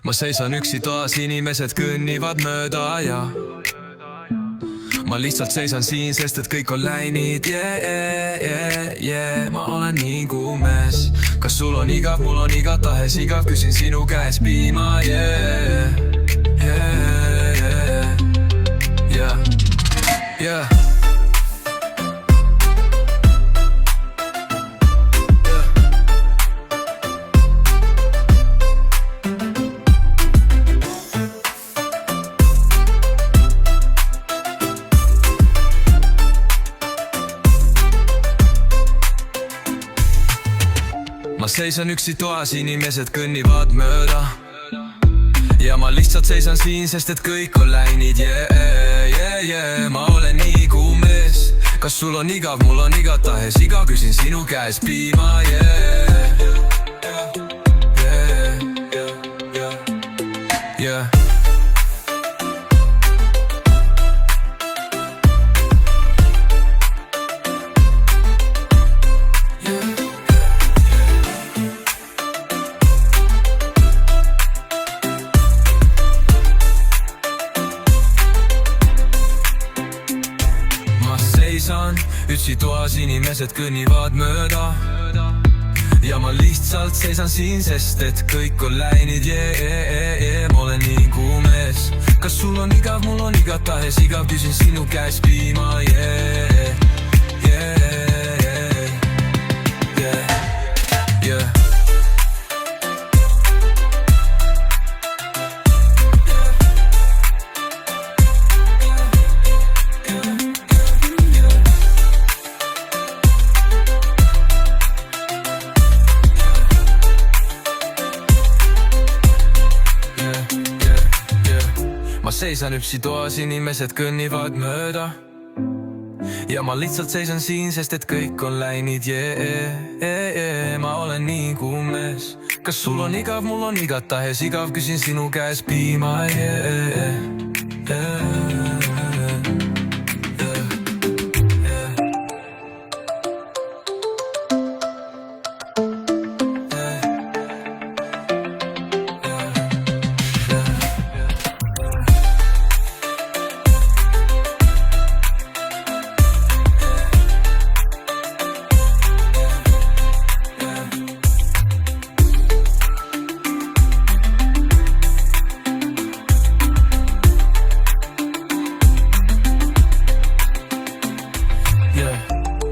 Ma seisan üksi toas, inimesed kõnnivad mööda ja ma lihtsalt seisan siin, sest et kõik on läinud Ma olen nii kuumes. Kas sul on igav, mul on igatahes igav, küsin sinu käes piima Ma seisan üksi toas, inimesed kõnnivad mööda ja ma lihtsalt seisan siin, sest et kõik on läinud Ma olen nii kuumes. Kas sul on igav, mul on igatahes igav, küsin sinu käes piima Seisan üksi toas, inimesed kõnnivad mööda ja ma lihtsalt seisan siin, sest et kõik on läinud Ma olen nii kuumes. Kas sul on igav, mul on igatahes igav, küsin sinu käes piima Ma seisan üksi toas, inimesed kõnnivad mööda ja ma lihtsalt seisan siin, sest et kõik on läinud Ma olen nii kuumes. Kas sul on igav, mul on igatahes igav, küsin sinu käes piima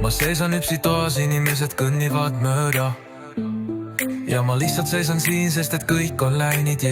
Ma seisan üksi toas, inimesed kõnnivad mööda ja ma lihtsalt seisan siin, sest et kõik on läinud